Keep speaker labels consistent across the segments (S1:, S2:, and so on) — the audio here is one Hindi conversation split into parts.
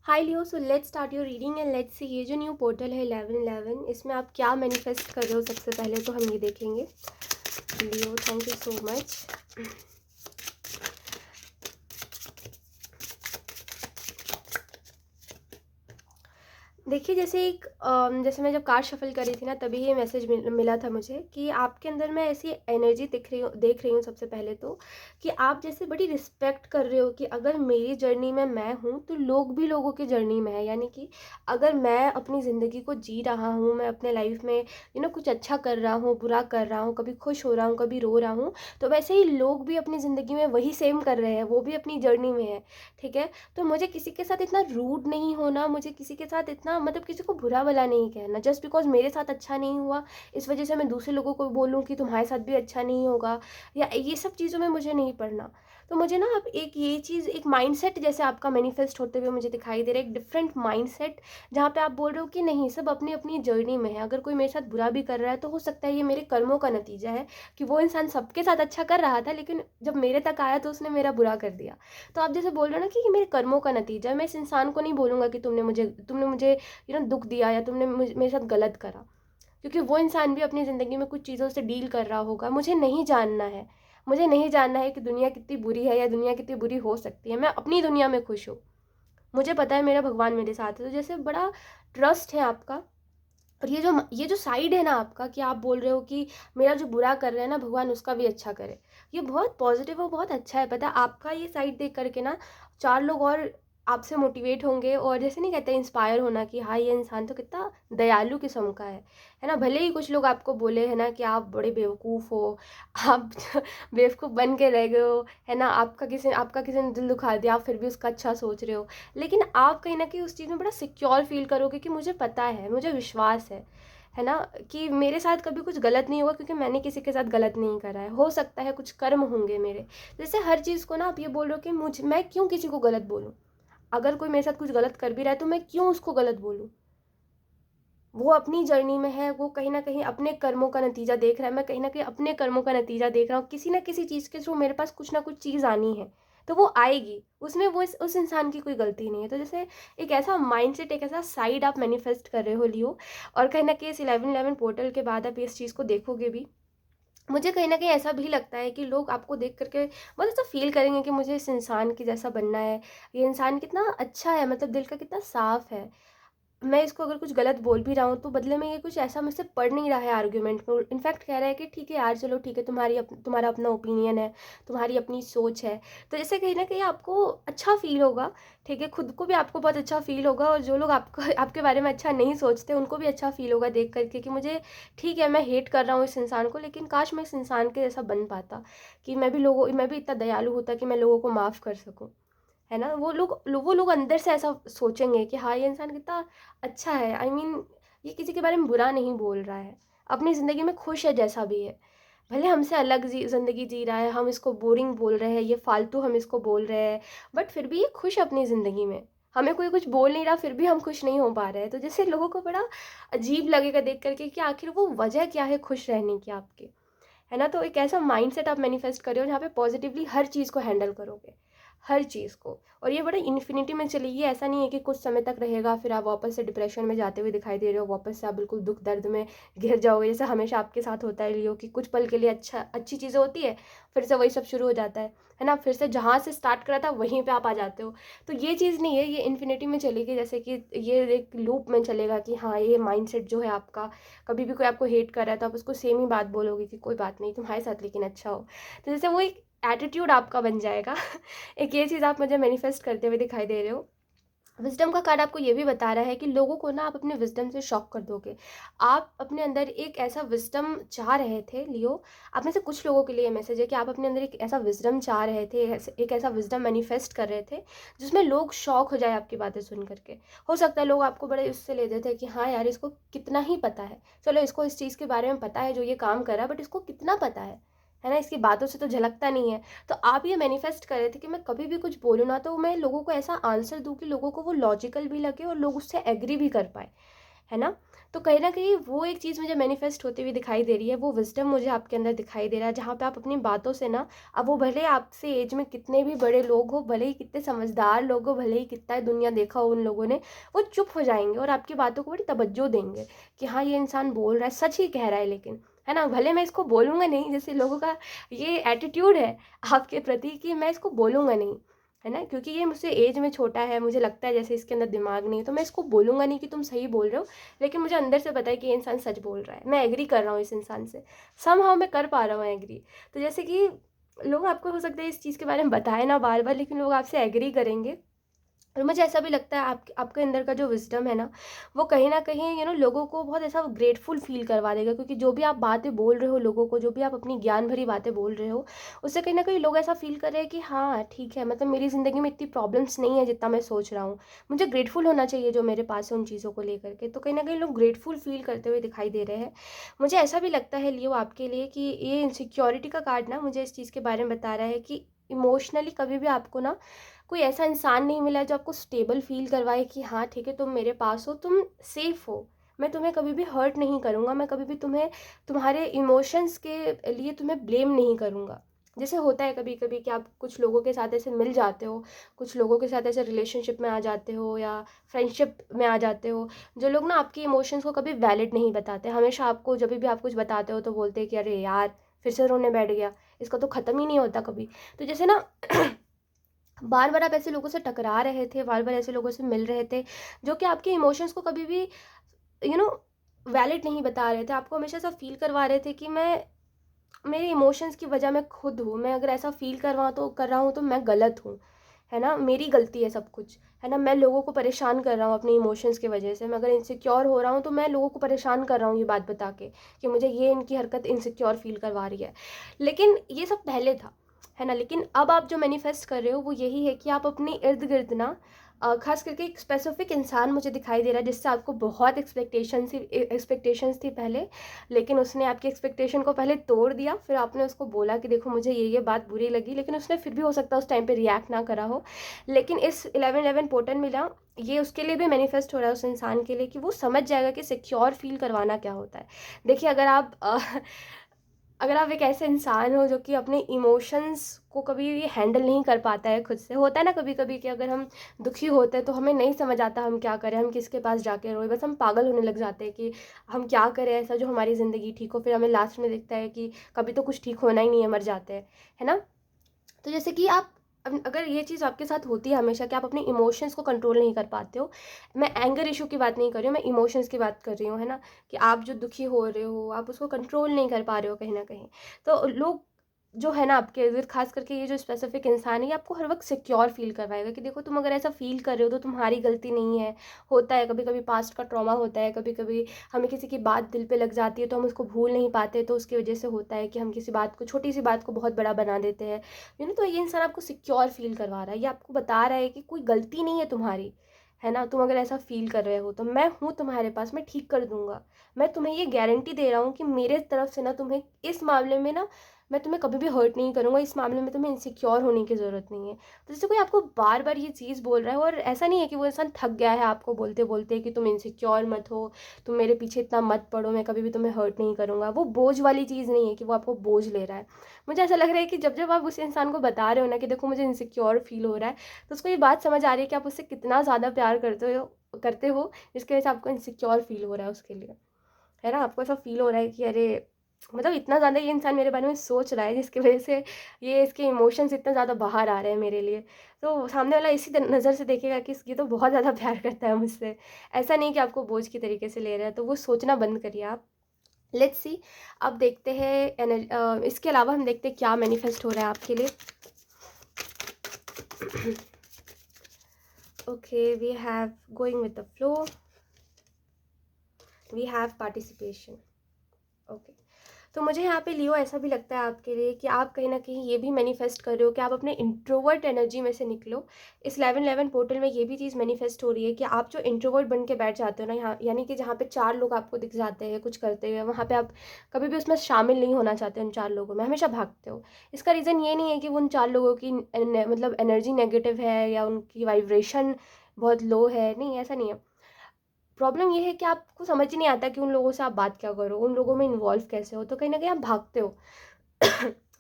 S1: Hi Leo, so let's start your reading and let's see ये जो न्यू पोर्टल है 1111 इसमें आप क्या मैनिफेस्ट कर रहे हो। सबसे पहले तो हम ये देखेंगे। लियो, थैंक यू सो मच। देखिए, जैसे मैं जब कार्ड शफल कर रही थी ना, तभी ये मैसेज मिला था मुझे कि आपके अंदर मैं ऐसी एनर्जी देख रही हूँ। सबसे पहले तो कि आप जैसे बड़ी रिस्पेक्ट कर रहे हो कि अगर मेरी जर्नी में मैं हूँ तो लोग भी लोगों की जर्नी में है। यानी कि अगर मैं अपनी ज़िंदगी को जी रहा हूँ, मैं अपने लाइफ में कुछ अच्छा कर रहा हूँ, बुरा कर रहा हूँ, कभी खुश हो रहा हूँ, कभी रो रहा हूँ, तो वैसे ही लोग भी अपनी ज़िंदगी में वही सेम कर रहे हैं, वो भी अपनी जर्नी में है। ठीक है। तो मुझे किसी के साथ इतना रूड नहीं होना, मुझे किसी के साथ इतना किसी को बुरा भला नहीं कहना जस्ट बिकॉज मेरे साथ अच्छा नहीं हुआ, इस वजह से मैं दूसरे लोगों को बोलूँ कि तुम्हारे साथ भी अच्छा नहीं होगा, या ये सब चीज़ों में मुझे नहीं पड़ना। तो मुझे ना अब एक ये चीज़, एक माइंडसेट जैसे आपका मैनिफेस्ट होते हुए मुझे दिखाई दे रहा है, एक डिफरेंट माइंडसेट, जहाँ पे आप बोल रहे हो कि नहीं, सब अपनी अपनी जर्नी में है। अगर कोई मेरे साथ बुरा भी कर रहा है तो हो सकता है ये मेरे कर्मों का नतीजा है कि वो इंसान सबके साथ अच्छा कर रहा था, लेकिन जब मेरे तक आया तो उसने मेरा बुरा कर दिया। तो आप जैसे बोल रहे हो ना कि ये मेरे कर्मों का नतीजा है, मैं इस इंसान को नहीं बोलूँगा कि तुमने मुझे दुख दिया, या तुमने मेरे साथ गलत करा, क्योंकि वो इंसान भी अपनी ज़िंदगी में कुछ चीज़ों से डील कर रहा होगा। मुझे नहीं जानना है कि दुनिया कितनी बुरी है या दुनिया कितनी बुरी हो सकती है। मैं अपनी दुनिया में खुश हूँ, मुझे पता है मेरा भगवान मेरे साथ है। तो जैसे बड़ा ट्रस्ट है आपका। और ये जो साइड है ना आपका, कि आप बोल रहे हो कि मेरा जो बुरा कर रहे हैं ना, भगवान उसका भी अच्छा करे, ये बहुत पॉजिटिव और बहुत अच्छा है। पता है, आपका ये साइड देख करके ना चार लोग और आपसे मोटिवेट होंगे, और जैसे नहीं कहते इंस्पायर होना कि हाँ, ये इंसान तो कितना दयालु किस्म का है ना। भले ही कुछ लोग आपको बोले है ना कि आप बड़े बेवकूफ़ हो, आप बेवकूफ़ बन के रह गए हो, है ना, आपका किसी ने दिल दुखा दिया, आप फिर भी उसका अच्छा सोच रहे हो। लेकिन आप कहीं ना कहीं उस चीज़ में बड़ा सिक्योर फील करोगे कि मुझे पता है, मुझे विश्वास है ना, कि मेरे साथ कभी कुछ गलत नहीं होगा, क्योंकि मैंने किसी के साथ गलत नहीं करा है। हो सकता है कुछ कर्म होंगे मेरे, जैसे हर चीज़ को ना आप ये बोल रहे हो कि मैं क्यों किसी को गलत बोलूँ। अगर कोई मेरे साथ कुछ गलत कर भी रहा है तो मैं क्यों उसको गलत बोलूँ। वो अपनी जर्नी में है, वो कहीं ना कहीं अपने कर्मों का नतीजा देख रहा है, मैं कहीं ना कहीं अपने कर्मों का नतीजा देख रहा हूँ। किसी ना किसी चीज़ के थ्रू मेरे पास कुछ ना कुछ चीज़ आनी है, तो वो आएगी, उसमें उस इंसान की कोई गलती नहीं है। तो जैसे एक ऐसा माइंडसेट, एक ऐसा साइड आप मैनिफेस्ट कर रहे हो लियो। और कहीं ना कहीं इस 1111 पोर्टल के बाद आप इस चीज़ को देखोगे भी। मुझे कहीं ना कहीं ऐसा भी लगता है कि लोग आपको देख करके बहुत ऐसा फील करेंगे कि मुझे इस इंसान की जैसा बनना है, ये इंसान कितना अच्छा है, दिल का कितना साफ है। मैं इसको अगर कुछ गलत बोल भी रहा हूँ तो बदले में ये कुछ ऐसा मुझसे पढ़ नहीं रहा है आर्ग्यूमेंट में, इनफैक्ट कह रहा है कि ठीक है यार, चलो ठीक है, तुम्हारा अपना ओपिनियन है, तुम्हारी अपनी सोच है। तो जैसे कहीं ना कहीं आपको अच्छा फील होगा। ठीक है, खुद को भी आपको बहुत अच्छा फील होगा, और जो लोग आपको आपके बारे में अच्छा नहीं सोचते उनको भी अच्छा फील होगा देख करके कि मुझे, ठीक है, मैं हेट कर रहा हूँ इस इंसान को, लेकिन काश मैं इस इंसान के जैसा बन पाता, कि मैं भी इतना दयालु होता कि मैं लोगों को माफ़ कर सकूँ। है ना, वो लोग अंदर से ऐसा सोचेंगे कि हाँ, ये इंसान कितना अच्छा है। ये किसी के बारे में बुरा नहीं बोल रहा है, अपनी ज़िंदगी में खुश है जैसा भी है। भले हमसे अलग ज़िंदगी जी रहा है, हम इसको बोरिंग बोल रहे हैं, ये फालतू हम इसको बोल रहे हैं, बट फिर भी ये खुश है अपनी ज़िंदगी में। हमें कोई कुछ बोल नहीं रहा, फिर भी हम खुश नहीं हो पा रहे हैं। तो जैसे लोगों को बड़ा अजीब लगेगा देख करके कि आखिर वो वजह क्या है खुश रहने की आपके, है ना। तो एक ऐसा माइंडसेट आप मैनिफेस्ट करो जहाँ पे पॉजिटिवली हर चीज़ को हैंडल करोगे, हर चीज़ को। और ये बड़ा इन्फिनिटी में चलेगी, ऐसा नहीं है कि कुछ समय तक रहेगा फिर आप वापस से डिप्रेशन में जाते हुए दिखाई दे रहे हो, वापस से आप बिल्कुल दुख दर्द में घिर जाओगे, जैसे हमेशा आपके साथ होता है लियो, कि कुछ पल के लिए अच्छी चीज़ें होती है, फिर से वही सब शुरू हो जाता है ना, फिर से जहाँ से स्टार्ट करा था वहीं पे आप आ जाते हो। तो ये चीज़ नहीं है, ये इन्फिनिटी में चलेगी, जैसे कि ये एक लूप में चलेगा कि हाँ, ये माइंडसेट जो है आपका, कभी भी कोई आपको हेट कर रहा है तो आप उसको सेम ही बात बोलोगे कि कोई बात नहीं, तुम्हारे साथ लेकिन अच्छा हो। तो जैसे वो एक एटीट्यूड आपका बन जाएगा। एक ये चीज़ आप मुझे मैनिफेस्ट करते हुए दिखाई दे रहे हो। विजडम का कार्ड आपको ये भी बता रहा है कि लोगों को ना आप अपने विजडम से शॉक कर दोगे। आप अपने अंदर एक ऐसा विजडम चाह रहे थे लियो। आप में से कुछ लोगों के लिए ये मैसेज है कि आप अपने अंदर एक ऐसा विजडम चाह रहे थे, एक ऐसा विजडम मैनिफेस्ट कर रहे थे जिसमें लोग शॉक हो जाए आपकी बातें सुन करके। हो सकता है लोग आपको बड़े उससे लेते थे कि हाँ यार, इसको कितना ही पता है, चलो इसको इस चीज़ के बारे में पता है जो ये काम कर रहा है, बट इसको कितना पता है ना, इसकी बातों से तो झलकता नहीं है। तो आप ये मैनिफेस्ट कर रहे थे कि मैं कभी भी कुछ बोलूँ ना तो मैं लोगों को ऐसा आंसर दूँ कि लोगों को वो लॉजिकल भी लगे और लोग उससे एग्री भी कर पाए। है ना? तो कहीं न कहीं वो एक चीज़ मुझे मैनिफेस्ट होती हुई दिखाई दे रही है, वो विज़डम मुझे आपके अंदर दिखाई दे रहा है, जहाँ पे आप अपनी बातों से ना, अब वो भले आपसे एज में कितने भी बड़े लोग हो, भले ही कितने समझदार लोग हो, भले ही कितना दुनिया देखा हो उन लोगों ने, वो चुप हो जाएँगे और आपकी बातों को बड़ी तवज्जो देंगे कि हाँ, ये इंसान बोल रहा है, सच ही कह रहा है लेकिन, है ना? भले मैं इसको बोलूँगा नहीं, जैसे लोगों का ये एटीट्यूड है आपके प्रति कि मैं इसको बोलूँगा नहीं, है ना? क्योंकि ये मुझसे एज में छोटा है, मुझे लगता है जैसे इसके अंदर दिमाग नहीं है, तो मैं इसको बोलूँगा नहीं कि तुम सही बोल रहे हो, लेकिन मुझे अंदर से पता है कि ये इंसान सच बोल रहा है। मैं एग्री कर रहा हूँ इस इंसान से, समहाउ मैं कर पा रहा हूँ एग्री। तो जैसे कि लोग आपको हो सकता है इस चीज़ के बारे में बताएँ ना बार-बार, लेकिन लोग आपसे एग्री करेंगे। और मुझे ऐसा भी लगता है आपके अंदर का जो विज़डम है ना, वो कहीं न कहीं लोगों को बहुत ऐसा ग्रेटफुल फ़ील करवा देगा, क्योंकि जो भी आप बातें बोल रहे हो लोगों को, जो भी आप अपनी ज्ञान भरी बातें बोल रहे हो, उससे कहीं न कहीं लोग ऐसा फ़ील कर रहे हैं कि हाँ, ठीक है, मतलब मेरी ज़िंदगी में इतनी प्रॉब्लम्स नहीं है जितना मैं सोच रहा हूँ। मुझे ग्रेटफुल होना चाहिए जो मेरे पास है उन चीज़ों को लेकर के। तो कहीं न कहीं लोग ग्रेटफुल फ़ील करते हुए दिखाई दे रहे हैं। मुझे ऐसा भी लगता है लियो आपके लिए कि ये इनसिक्योरिटी का कार्ड ना मुझे इस चीज़ के बारे में बता रहा है कि इमोशनली कभी भी आपको ना कोई ऐसा इंसान नहीं मिला जो आपको स्टेबल फ़ील करवाए कि हाँ, ठीक है, तुम मेरे पास हो, तुम सेफ़ हो। मैं तुम्हें कभी भी हर्ट नहीं करूँगा, मैं कभी भी तुम्हें तुम्हारे इमोशंस के लिए तुम्हें ब्लेम नहीं करूँगा। जैसे होता है कभी-कभी कि आप कुछ लोगों के साथ ऐसे मिल जाते हो, कुछ लोगों के साथ ऐसे रिलेशनशिप में आ जाते हो या फ्रेंडशिप में आ जाते हो, जो लोग ना आपके इमोशंस को कभी वैलिड नहीं बताते। हमेशा आपको जभी भी आप कुछ बताते हो तो बोलते हैं कि अरे यार! फिर से रोने बैठ गया, इसका तो ख़त्म ही नहीं होता कभी। तो जैसे ना बार-बार आप ऐसे लोगों से टकरा रहे थे, बार-बार ऐसे लोगों से मिल रहे थे, जो कि आपके इमोशंस को कभी भी यू नो वैलिड नहीं बता रहे थे। आपको हमेशा ऐसा फ़ील करवा रहे थे कि मैं मेरे इमोशंस की वजह मैं खुद हूँ। मैं अगर ऐसा फ़ील कर रहा हूँ तो मैं गलत हूँ, है ना? मेरी गलती है सब कुछ, है ना? मैं लोगों को परेशान कर रहा हूँ अपने इमोशंस की वजह से। मैं अगर इनसिक्योर हो रहा हूँ तो मैं लोगों को परेशान कर रहा हूँ ये बात बता के कि मुझे ये इनकी हरकत इनसिक्योर फ़ील करवा रही है। लेकिन ये सब पहले था, है ना? लेकिन अब आप जो मैनिफेस्ट कर रहे हो वो यही है कि आप अपने इर्द-गिर्द ना ख़ास करके एक स्पेसिफ़िक इंसान मुझे दिखाई दे रहा है जिससे आपको बहुत एक्सपेक्टेशंस थी पहले, लेकिन उसने आपकी एक्सपेक्टेशन को पहले तोड़ दिया, फिर आपने उसको बोला कि देखो मुझे ये बात बुरी लगी, लेकिन उसने फिर भी हो सकता है उस टाइम पे रिएक्ट ना करा हो। लेकिन इस 11-11 पोर्टल मिला, ये उसके लिए भी मैनिफेस्ट हो रहा है उस इंसान के लिए कि वो समझ जाएगा कि सिक्योर फ़ील करवाना क्या होता है। देखिए अगर आप एक ऐसे इंसान हो जो कि अपने इमोशंस को कभी भी हैंडल नहीं कर पाता है खुद से, होता है ना कभी-कभी कि अगर हम दुखी होते हैं तो हमें नहीं समझ आता हम क्या करें, हम किसके पास जाके रोएँ, बस हम पागल होने लग जाते हैं कि हम क्या करें ऐसा जो हमारी ज़िंदगी ठीक हो, फिर हमें लास्ट में दिखता है कि कभी तो कुछ ठीक होना ही नहीं है, मर जाते हैं, है ना? तो जैसे कि आप अगर ये चीज़ आपके साथ होती है हमेशा कि आप अपने इमोशंस को कंट्रोल नहीं कर पाते हो, मैं एंगर इशू की बात नहीं कर रही हूँ, मैं इमोशंस की बात कर रही हूँ, है ना? कि आप जो दुखी हो रहे हो, आप उसको कंट्रोल नहीं कर पा रहे हो कहीं न कहीं। तो लोग जो है ना आपके इर्द ख़ास करके ये जो स्पेसिफ़िक इंसान है, ये आपको हर वक़्त सिक्योर फ़ील करवाएगा कि देखो तुम अगर ऐसा फ़ील कर रहे हो तो तुम्हारी गलती नहीं है। होता है कभी-कभी पास्ट का ट्रॉमा होता है, कभी-कभी हमें किसी की बात दिल पे लग जाती है तो हम उसको भूल नहीं पाते, तो उसकी वज़ह से होता है कि हम किसी बात को छोटी-सी बात को बहुत बड़ा बना देते हैं। तो ये इंसान आपको सिक्योर फ़ील करवा रहा है, ये आपको बता रहा है कि कोई गलती नहीं है तुम्हारी, है ना? तुम अगर ऐसा फ़ील कर रहे हो तो मैं हूँ तुम्हारे पास, मैं ठीक कर दूँगा। मैं तुम्हें ये गारंटी दे रहा हूँ कि मेरे तरफ से ना तुम्हें इस मामले में ना मैं तुम्हें कभी भी हर्ट नहीं करूँगा, इस मामले में तुम्हें इनसिक्योर होने की ज़रूरत नहीं है। तो जैसे कोई आपको बार-बार ये चीज़ बोल रहा है और ऐसा नहीं है कि वो इंसान थक गया है आपको बोलते-बोलते कि तुम इनसिक्योर मत हो, तुम मेरे पीछे इतना मत पड़ो, मैं कभी भी तुम्हें हर्ट नहीं करूँगा। वो बोझ वाली चीज़ नहीं है कि वो आपको बोझ ले रहा है। मुझे ऐसा लग रहा है कि जब-जब आप उस इंसान को बता रहे हो ना कि देखो मुझे इनसिक्योर फ़ील हो रहा है, तो उसको ये बात समझ आ रही है कि आप उससे कितना ज़्यादा प्यार करते हो, जिसकी वजह से आपको इनसिक्योर फ़ील हो रहा है उसके लिए। है ना? आपको ऐसा फ़ील हो रहा है कि अरे! मतलब इतना ज़्यादा ये इंसान मेरे बारे में सोच रहा है जिसकी वज़ह से ये इसके इमोशंस इतना ज़्यादा बाहर आ रहे हैं मेरे लिए। तो सामने वाला इसी नज़र से देखेगा कि ये तो बहुत ज़्यादा प्यार करता है मुझसे। ऐसा नहीं कि आपको बोझ की तरीके से ले रहा है, तो वो सोचना बंद करिए आप। लेट्स सी, अब देखते हैं इसके अलावा हम देखते हैं क्या मैनिफेस्ट हो रहा है आपके लिए। Okay, we have going with the flow, we have participation. Okay, तो मुझे यहाँ पे लियो ऐसा भी लगता है आपके लिए कि आप कहीं न कहीं ये भी मैनिफेस्ट कर रहे हो कि आप अपने इंट्रोवर्ट एनर्जी में से निकलो। इस 11-11 पोर्टल में ये भी चीज़ मैनिफेस्ट हो रही है कि आप जो इंट्रोवर्ट बन के बैठ जाते हो ना यहाँ, यानी कि जहाँ पे 4 लोग आपको दिख जाते हैं कुछ करते हुए, वहाँ पे आप कभी भी उसमें शामिल नहीं होना चाहते उन 4 लोगों में, हमेशा भागते हो। इसका रीज़न ये नहीं है कि वो उन 4 लोगों की मतलब एनर्जी नेगेटिव है या उनकी वाइब्रेशन बहुत लो है, नहीं ऐसा नहीं है। प्रॉब्लम ये है कि आपको समझ ही नहीं आता कि उन लोगों से आप बात क्या करो, उन लोगों में इन्वॉल्व कैसे हो, तो कहीं न कहीं आप भागते हो।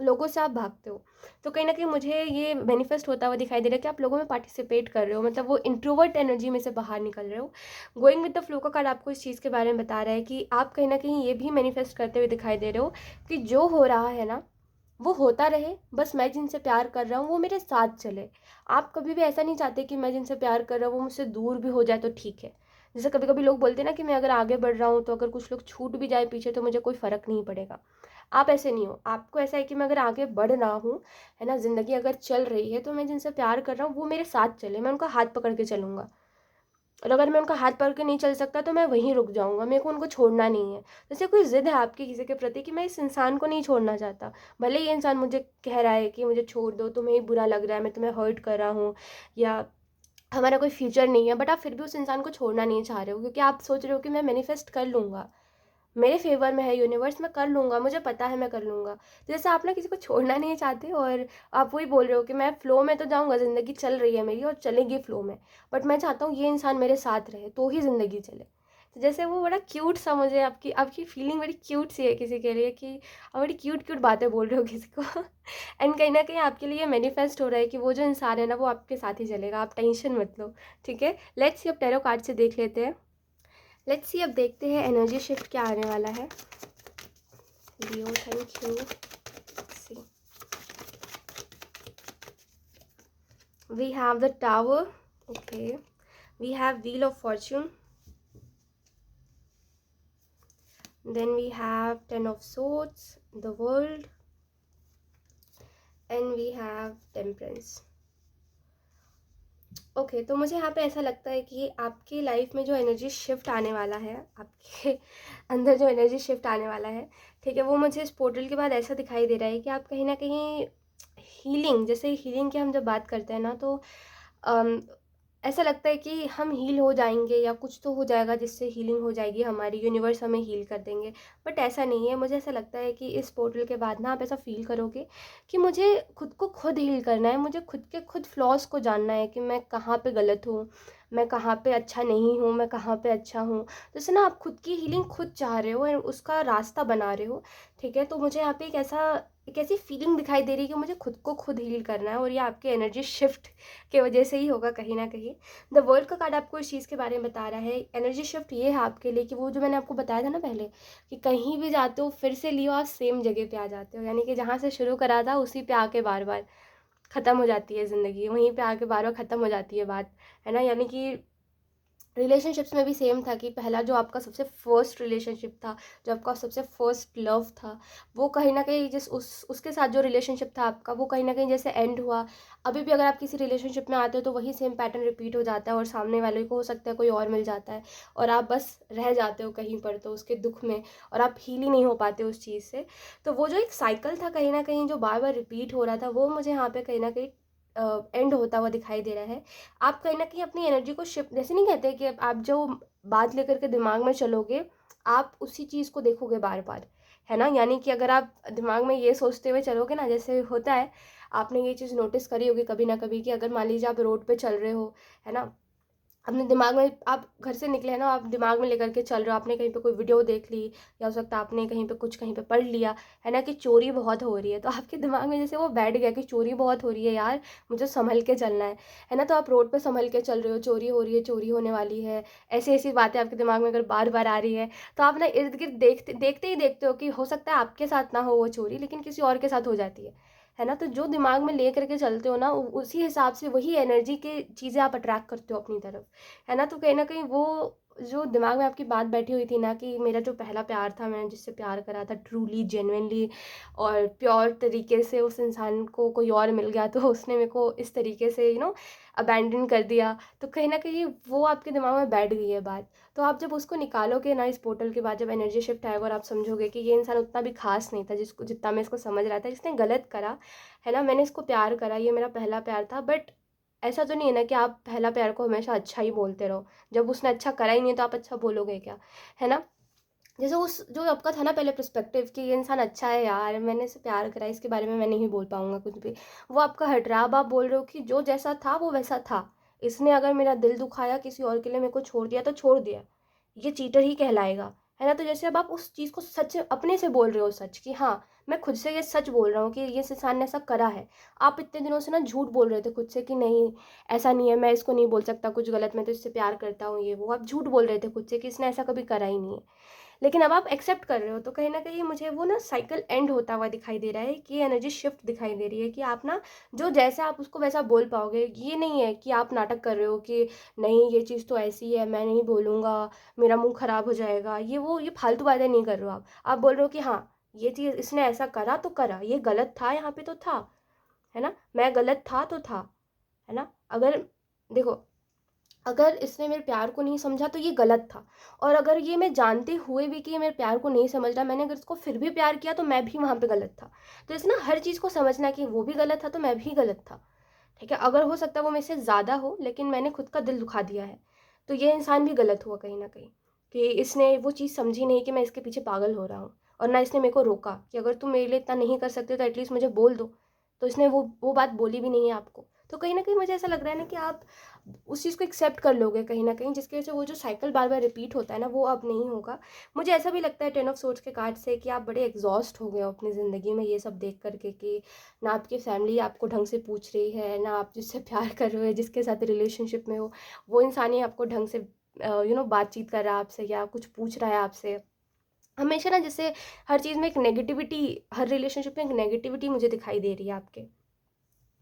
S1: लोगों से आप भागते हो। तो कहीं न कहीं मुझे ये मैनिफेस्ट होता हुआ दिखाई दे रहा है कि आप लोगों में पार्टिसिपेट कर रहे हो, मतलब वो इंट्रोवर्ट एनर्जी में से बाहर निकल रहे हो। गोइंग विद द फ्लो का कार्ड आपको इस चीज़ के बारे में बता रहा है कि आप कहीं न कहीं ये भी मैनिफेस्ट करते हुए दिखाई दे रहे हो कि जो हो रहा है ना, वो होता रहे, बस मैं जिनसे प्यार कर रहा हूँ वो मेरे साथ चले। आप कभी भी ऐसा नहीं चाहते कि मैं जिनसे प्यार कर रहा हूँ वो मुझसे दूर भी हो जाए तो ठीक है। जैसे कभी-कभी लोग बोलते हैं ना कि मैं अगर आगे बढ़ रहा हूँ तो अगर कुछ लोग छूट भी जाए पीछे तो मुझे कोई फ़र्क नहीं पड़ेगा। आप ऐसे नहीं हो, आपको ऐसा है कि मैं अगर आगे बढ़ रहा हूँ, है ना, ज़िंदगी अगर चल रही है तो मैं जिनसे प्यार कर रहा हूँ वो मेरे साथ चले, मैं उनका हाथ पकड़ के चलूँगा। और अगर मैं उनका हाथ पकड़ के नहीं चल सकता तो मैं वहीं रुक जाऊँगा, मेरे को उनको छोड़ना नहीं है। जैसे कोई ज़िद है आपकी किसी के प्रति कि मैं इस इंसान को नहीं छोड़ना चाहता, भले ये इंसान मुझे कह रहा है कि मुझे छोड़ दो, तुम्हें ही बुरा लग रहा है, मैं तुम्हें हर्ट कर रहा हूँ, या हमारा कोई फ्यूचर नहीं है, बट आप फिर भी उस इंसान को छोड़ना नहीं चाह रहे हो क्योंकि आप सोच रहे हो कि मैं मैनिफेस्ट कर लूँगा, मेरे फेवर में है यूनिवर्स, मैं कर लूँगा, मुझे पता है मैं कर लूँगा। तो जैसे आप ना किसी को छोड़ना नहीं चाहते और आप वही बोल रहे हो कि मैं फ़्लो में तो जाऊँगा, ज़िंदगी चल रही है मेरी और चलेगी फ़्लो में, बट मैं चाहता हूँ ये इंसान मेरे साथ रहे तो ही ज़िंदगी चले। तो जैसे वो बड़ा क्यूट सा, मुझे आपकी आपकी फीलिंग बड़ी क्यूट सी है किसी के लिए कि आप बड़ी क्यूट क्यूट बातें बोल रहे हो किसी को। एंड कहीं न कहीं आपके लिए मैनिफेस्ट हो रहा है कि वो जो इंसान है ना वो आपके साथ ही चलेगा, आप टेंशन मत लो, ठीक है? लेट्स सी अब टैरो कार्ड से देख लेते हैं। लेट्स सी अब देखते हैं एनर्जी शिफ्ट क्या आने वाला है। Leo, thank you. See, we have the tower, okay, we have wheel of fortune, then we have ten of swords, the world, and we have temperance. Okay, तो मुझे यहाँ पे ऐसा लगता है कि आपकी लाइफ में जो एनर्जी शिफ्ट आने वाला है, आपके अंदर जो एनर्जी शिफ्ट आने वाला है, ठीक है, वो मुझे इस पोर्टल के बाद ऐसा दिखाई दे रहा है कि आप कहीं ना कहीं हीलिंग, जैसे हीलिंग की हम जब बात करते हैं ना तो अम, ऐसा लगता है कि हम हील हो जाएंगे या कुछ तो हो जाएगा जिससे हीलिंग हो जाएगी हमारी, यूनिवर्स हमें हील कर देंगे, बट ऐसा नहीं है। मुझे ऐसा लगता है कि इस पोर्टल के बाद ना आप ऐसा फील करोगे कि मुझे खुद को खुद हील करना है, मुझे खुद के खुद फ्लॉज को जानना है कि मैं कहाँ पे गलत हूँ, मैं कहाँ पे अच्छा नहीं हूँ, मैं कहाँ पे अच्छा हूँ। जैसे ना आप खुद की हीलिंग खुद चाह रहे हो और उसका रास्ता बना रहे हो, ठीक है, तो मुझे यहाँ पे एक ऐसी फीलिंग दिखाई दे रही है कि मुझे खुद को खुद हील करना है और ये आपकी एनर्जी शिफ्ट की वजह से ही होगा कहीं ना कहीं। द वर्ल्ड का कार्ड आपको इस चीज़ के बारे में बता रहा है, एनर्जी शिफ्ट ये है आपके लिए कि वो जो मैंने आपको बताया था ना पहले, कि कहीं भी जाते हो फिर से लियो आप सेम जगह पे आ जाते हो, यानी कि जहाँ से शुरू करा था उसी पे आके बार बार ख़त्म हो जाती है ज़िंदगी, वहीं पे आके बार बार ख़त्म हो जाती है बात, है ना। यानी कि रिलेशनशिप्स में भी सेम था कि पहला जो आपका सबसे फर्स्ट रिलेशनशिप था, जो आपका सबसे फर्स्ट लव था, वो कहीं न कहीं जिस उसके साथ जो रिलेशनशिप था आपका, वो कहीं न कहीं जैसे एंड हुआ। अभी भी अगर आप किसी रिलेशनशिप में आते हो तो वही सेम पैटर्न रिपीट हो जाता है और सामने वाले को हो सकता है कोई और मिल जाता है और आप बस रह जाते हो कहीं पर तो उसके दुःख में, और आप हील ही नहीं हो पाते उस चीज़ से। तो वो जो एक साइकिल था कहीं न कहीं जो बार-बार रिपीट हो रहा था, वो मुझे यहाँ पे कहीं न कहीं एंड होता हुआ दिखाई दे रहा है। आप कहीं न कहीं अपनी एनर्जी को शिफ्ट, जैसे नहीं कहते कि आप जो बात लेकर के दिमाग में चलोगे, आप उसी चीज़ को देखोगे बार-बार, है ना? यानी कि अगर आप दिमाग में ये सोचते हुए चलोगे ना, जैसे होता है, आपने ये चीज़ नोटिस करी होगी कभी ना कभी कि अगर मान लीजिए आप रोड पे चल रहे हो, है ना? अपने दिमाग में आप घर से निकले हैं ना, आप दिमाग में लेकर के चल रहे हो, आपने कहीं पे कोई वीडियो देख ली या हो सकता है आपने कहीं पे कुछ कहीं पे पढ़ लिया, है ना, कि चोरी बहुत हो रही है, तो आपके दिमाग में जैसे वो बैठ गया कि चोरी बहुत हो रही है यार, मुझे संभल के चलना है ना। तो आप रोड पे संभल के चल रहे हो, चोरी हो रही है, चोरी होने वाली है, ऐसी ऐसी बातें आपके दिमाग में अगर बार बार आ रही है, तो आप ना इर्द गिर्द देखते देखते ही देखते हो कि हो सकता है आपके साथ ना हो वो चोरी, लेकिन किसी और के साथ हो जाती है ना। तो जो दिमाग में ले करके चलते हो ना, उसी हिसाब से वही एनर्जी के चीज़ें आप अट्रैक्ट करते हो अपनी तरफ, है ना। तो कहीं न कहीं वो जो दिमाग में आपकी बात बैठी हुई थी ना कि मेरा जो पहला प्यार था, मैंने जिससे प्यार करा था ट्रूली, जेन्युइनली और प्योर तरीके से, उस इंसान को कोई और मिल गया तो उसने मेरे को इस तरीके से अबैंडन कर दिया। तो कहीं न कहीं वो आपके दिमाग में बैठ गई है बात। तो आप जब उसको निकालोगे ना इस पोर्टल के बाद, जब एनर्जी शिफ्ट आएगा और आप समझोगे कि ये इंसान उतना भी ख़ास नहीं था जिसको जितना मैं इसको समझ रहा था, जिसने गलत करा, है ना। मैंने इसको प्यार करा, ये मेरा पहला प्यार था, बट ऐसा तो नहीं है ना कि आप पहला प्यार को हमेशा अच्छा ही बोलते रहो। जब उसने अच्छा करा ही नहीं तो आप अच्छा बोलोगे क्या, है ना। जैसे उस जो आपका था ना पहले पर्सपेक्टिव कि ये इंसान अच्छा है यार, मैंने इसे प्यार करा, इसके बारे में मैं नहीं बोल पाऊंगा कुछ भी, वो आपका हट रहा है। अब आप बोल रहे हो कि जो जैसा था वो वैसा था, इसने अगर मेरा दिल दुखाया, किसी और के लिए मेरे को छोड़ दिया तो छोड़ दिया, ये चीटर ही कहलाएगा, है ना? तो जैसे अब आप उस चीज़ को सच अपने से बोल रहे हो सच कि हाँ, मैं खुद से ये सच बोल रहा हूँ कि ये इस इंसान ने ऐसा करा है। आप इतने दिनों से ना झूठ बोल रहे थे खुद से कि नहीं, ऐसा नहीं है, मैं इसको नहीं बोल सकता कुछ गलत, मैं तो इससे प्यार करता हूँ, ये वो। आप झूठ बोल रहे थे खुद से कि इसने ऐसा कभी करा ही नहीं है। लेकिन अब आप एक्सेप्ट कर रहे हो, तो कहीं न कहीं मुझे वो ना साइकिल एंड होता हुआ दिखाई दे रहा है कि एनर्जी शिफ्ट दिखाई दे रही है कि आप ना जो जैसा आप उसको वैसा बोल पाओगे। ये नहीं है कि आप नाटक कर रहे हो कि नहीं ये चीज़ तो ऐसी है, मैं नहीं बोलूँगा, मेरा मुँह ख़राब हो जाएगा। ये फालतू बातें नहीं कर रहे हो आप। आप बोल रहे हो कि हाँ, ये चीज़ इसने ऐसा करा तो करा, ये गलत था यहाँ पे तो था, है ना? मैं गलत था तो था, है ना? अगर देखो, अगर इसने मेरे प्यार को नहीं समझा तो ये गलत था, और अगर ये मैं जानते हुए भी कि ये मेरे प्यार को नहीं समझ रहा, मैंने अगर इसको फिर भी प्यार किया तो मैं भी वहाँ पे गलत था। तो इस ना हर चीज़ को समझना कि वो भी गलत था तो मैं भी गलत था, ठीक है? अगर हो सकता है वो मेरे से ज़्यादा हो, लेकिन मैंने खुद का दिल दुखा दिया है, तो ये इंसान भी गलत हुआ कहीं न कहीं, कि इसने वो चीज़ समझी नहीं कि मैं इसके पीछे पागल हो रहा हूँ, और ना इसने मेरे को रोका कि अगर तुम मेरे लिए इतना नहीं कर सकते तो एटलीस्ट मुझे बोल दो। तो इसने वो बात बोली भी नहीं है आपको। तो कहीं न कहीं मुझे ऐसा लग रहा है ना कि आप उस चीज़ को एक्सेप्ट कर लोगे कहीं न कहीं, जिसकी वजह से वो जो साइकिल बार-बार रिपीट होता है ना, वो अब नहीं होगा। मुझे ऐसा भी लगता है 10 ऑफ सोर्ड्स के कार्ड से कि आप बड़े एग्ज़ॉस्ट हो गए हो अपनी ज़िंदगी में ये सब देख कर के, कि ना आपकी फैमिली आपको ढंग से पूछ रही है, ना आप जिससे प्यार कर रहे हो, जिसके साथ रिलेशनशिप में हो, वो इंसान ही आपको ढंग से बातचीत कर रहा है आपसे या कुछ पूछ रहा है आपसे। हमेशा ना जैसे हर चीज़ में एक नेगेटिविटी, हर रिलेशनशिप में एक नेगेटिविटी मुझे दिखाई दे रही है आपके।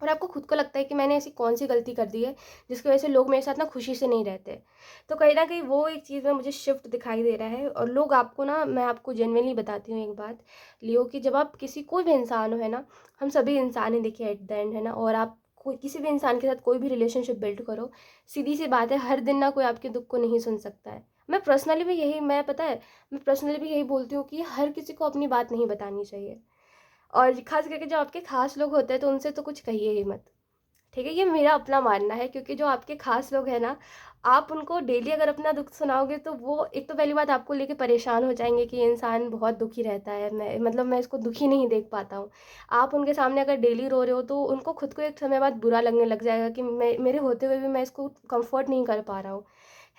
S1: और आपको खुद को लगता है कि मैंने ऐसी कौन-सी गलती कर दी है, जिसकी वजह से लोग मेरे साथ ना खुशी से नहीं रहते। तो कहीं न कहीं वो एक चीज़ में मुझे शिफ्ट दिखाई दे रहा है, और लोग आपको ना, मैं आपको जेनुइनली बताती हूँ एक बात, लियो, कि जब आप किसी कोई भी इंसान हो, है ना, हम सभी इंसान हैं देखिए एट द एंड, है ना, और आप कोई किसी भी इंसान के साथ कोई भी रिलेशनशिप बिल्ड करो, सीधी-सी बात है, हर दिन ना कोई आपके दुःख को नहीं सुन सकता है। मैं पता है, मैं पर्सनली भी यही बोलती हूँ कि हर किसी को अपनी बात नहीं बतानी चाहिए। और ख़ास करके जो आपके ख़ास लोग होते हैं तो उनसे तो कुछ कहिए ही मत, ठीक है? ये मेरा अपना मानना है, क्योंकि जो आपके ख़ास लोग हैं ना, आप उनको डेली अगर अपना दुःख सुनाओगे तो वो एक तो पहली बात आपको लेके परेशान हो जाएँगे कि ये इंसान बहुत दुखी रहता है, मैं इसको दुखी नहीं देख पाता हूँ। आप उनके सामने अगर डेली रो रहे हो तो उनको खुद को एक समय बाद बुरा लगने लग जाएगा कि मैं, मेरे होते हुए भी मैं इसको कम्फ़र्ट नहीं कर पा रहा हूँ,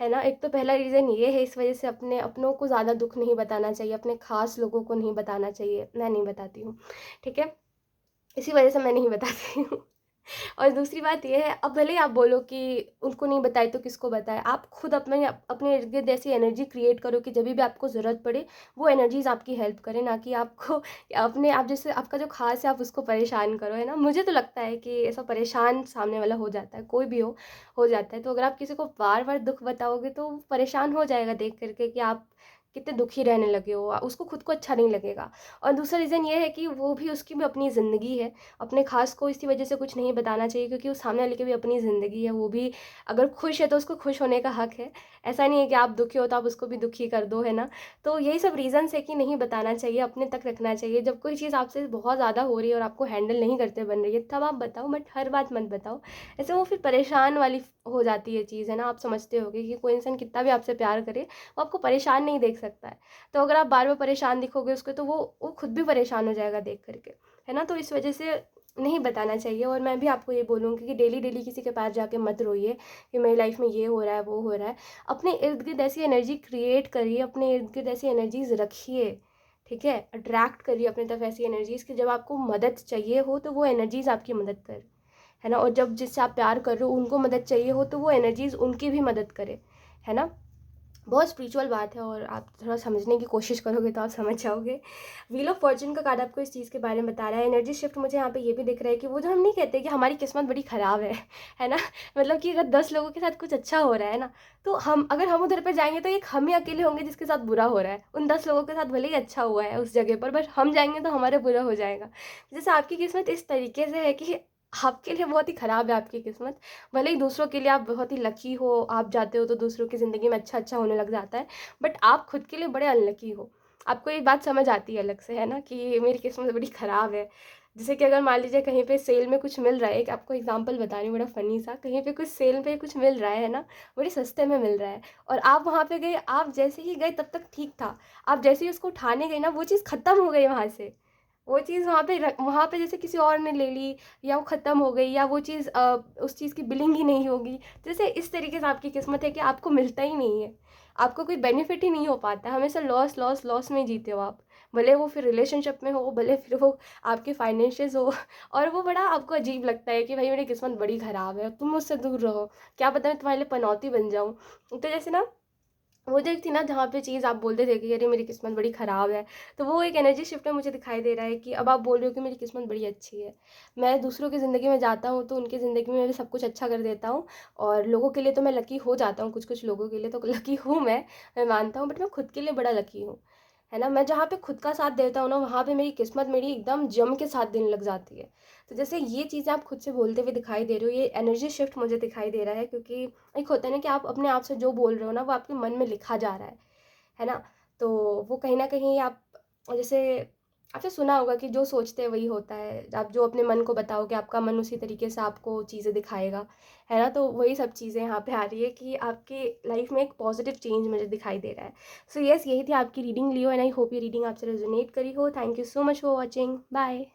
S1: है ना? एक तो पहला रीज़न ये है, इस वज़ह से अपने अपनों को ज़्यादा दुःख नहीं बताना चाहिए, अपने ख़ास लोगों को नहीं बताना चाहिए, मैं नहीं बताती हूँ, ठीक है? इसी वज़ह से मैं नहीं बताती हूँ। और दूसरी बात ये है, अब भले ही आप बोलो कि उनको नहीं बताए तो किसको बताएँ, आप खुद अपने इर्द-गिर्द ऐसी एनर्जी क्रिएट करो कि जभी भी आपको ज़रूरत पड़े, वो एनर्जीज़ आपकी हेल्प करें, ना कि आपको आप जैसे आपका जो ख़ास है आप उसको परेशान करो, है ना? मुझे तो लगता है कि ऐसा परेशान सामने वाला हो जाता है, कोई भी हो जाता है। तो अगर आप किसी को बार-बार दुःख बताओगे तो वो परेशान हो जाएगा देख कर के कि आप कितने दुखी रहने लगे हो, उसको खुद को अच्छा नहीं लगेगा। और दूसरा रीज़न ये है कि वो भी, उसकी भी अपनी ज़िंदगी है, अपने ख़ास को इसी वजह से कुछ नहीं बताना चाहिए, क्योंकि उस सामने वाले की भी अपनी ज़िंदगी है, वो भी अगर खुश है तो उसको खुश होने का हक है। ऐसा नहीं है कि आप दुखी हो तो आप उसको भी दुखी कर दो, है ना? तो यही सब रीज़न्स है कि नहीं बताना चाहिए, अपने तक रखना चाहिए। जब कोई चीज़ आपसे बहुत ज़्यादा हो रही है और आपको हैंडल नहीं करते बन रही है, तब आप बताओ, बट हर बात मत बताओ। ऐसे वो फिर परेशान वाली हो जाती है चीज़, है ना? आप समझते होंगे कि कोई इंसान कितना भी आपसे प्यार करे, वो आपको परेशान नहीं देख सकता है। तो अगर आप बार-बार परेशान दिखोगे उसको तो वो खुद भी परेशान हो जाएगा देख कर के, है ना? तो इस वजह से नहीं बताना चाहिए, और मैं भी आपको ये बोलूँगी कि डेली-डेली किसी के पास जाके मत रोइए कि मेरी लाइफ़ में ये हो रहा है, वो हो रहा है। अपने इर्द-गिर्द ऐसी एनर्जी क्रिएट करिए, अपने इर्द-गिर्द ऐसी एनर्जीज़ रखिए, ठीक है? अट्रैक्ट करिए अपनी तरफ ऐसी एनर्जीज़ कि जब आपको मदद चाहिए हो तो वो एनर्जीज़ आपकी मदद करे, है ना? और जब जिससे आप प्यार कर रहे हो उनको मदद चाहिए हो तो वो एनर्जीज़ उनकी भी मदद करे, है ना? बहुत स्पिरिचुअल बात है, और आप थोड़ा समझने की कोशिश करोगे तो आप समझ जाओगे। व्हील ऑफ फॉर्च्यून का कार्ड आपको इस चीज़ के बारे में बता रहा है। एनर्जी शिफ्ट मुझे यहाँ पे ये भी दिख रहा है कि वो जो हम नहीं कहते कि हमारी किस्मत बड़ी ख़राब है ना? मतलब कि अगर 10 लोगों के साथ कुछ अच्छा हो रहा है ना, तो हम उधर पे जाएँगे तो एक हम ही अकेले होंगे जिसके साथ बुरा हो रहा है। उन 10 लोगों के साथ भले ही अच्छा हुआ है उस जगह पर, बट हम जाएँगे तो हमारा बुरा हो जाएगा। जैसे आपकी किस्मत इस तरीके से है कि आपके लिए बहुत ही ख़राब है आपकी किस्मत। भले ही दूसरों के लिए आप बहुत ही लकी हो, आप जाते हो तो दूसरों की ज़िंदगी में अच्छा-अच्छा होने लग जाता है, बट आप खुद के लिए बड़े अनलकी हो। आपको ये बात समझ आती है अलग से, है ना, कि मेरी किस्मत बड़ी ख़राब है। जैसे कि अगर मान लीजिए कहीं पे सेल में कुछ मिल रहा है, एक आपको एग्ज़ाम्पल बता रही हूँ बड़ा फ़नी सा, कहीं पे कुछ सेल पे कुछ मिल रहा है ना, बड़े सस्ते में मिल रहा है, और आप वहाँ पे गए, आप जैसे ही गए तब तक ठीक था। आप जैसे ही उसको उठाने गए ना, वो चीज़ ख़त्म हो गई वहाँ से। वो चीज़ वहाँ पे जैसे किसी और ने ले ली, या वो ख़त्म हो गई, या वो चीज़ उस चीज़ की बिलिंग ही नहीं होगी। जैसे इस तरीके से आपकी किस्मत है कि आपको मिलता ही नहीं है, आपको कोई बेनिफिट ही नहीं हो पाता, हमेशा लॉस लॉस लॉस में जीते हो आप। भले वो फिर रिलेशनशिप में हो, भले फिर वो आपके फाइनेंशियल्स हो, और वो बड़ा आपको अजीब लगता है कि भाई मेरी किस्मत बड़ी ख़राब है, तुम मुझसे दूर रहो, क्या पता मैं तुम्हारे लिए पनौती बन जाऊँ। तो जैसे ना वो जो एक थी ना जहाँ पे चीज़ आप बोलते थे कि अरे मेरी किस्मत बड़ी ख़राब है, तो वो एक एनर्जी शिफ्ट में मुझे दिखाई दे रहा है कि अब आप बोल रहे हो कि मेरी किस्मत बड़ी अच्छी है। मैं दूसरों की ज़िंदगी में जाता हूँ तो उनकी ज़िंदगी में भी सब कुछ अच्छा कर देता हूँ, और लोगों के लिए तो मैं लकी हो जाता हूँ, कुछ-कुछ लोगों के लिए तो लकी हूँ मैं मानता हूँ, बट मैं खुद के लिए बड़ा लकी हूँ। है ना? मैं जहाँ पे खुद का साथ देता हूँ ना, वहाँ पे मेरी किस्मत मेरी एकदम जम के साथ देने लग जाती है। तो जैसे ये चीज़ें आप खुद से बोलते हुए दिखाई दे रहे हो, ये एनर्जी शिफ्ट मुझे दिखाई दे रहा है, क्योंकि एक होता है ना कि आप अपने आप से जो बोल रहे हो ना, वो आपके मन में लिखा जा रहा है ना? तो वो कहीं न कहीं आप जैसे आपने सुना होगा कि जो सोचते हैं वही होता है। आप जो अपने मन को बताओगे, आपका मन उसी तरीके से आपको चीज़ें दिखाएगा, है ना? तो वही सब चीज़ें यहाँ पे आ रही है कि आपकी लाइफ़ में एक पॉज़िटिव चेंज मुझे दिखाई दे रहा है। सो येस, यही थी आपकी reading Leo, and I hope ये रीडिंग आपसे रेज़ोनेट करी हो। Thank you so much for watching. Bye.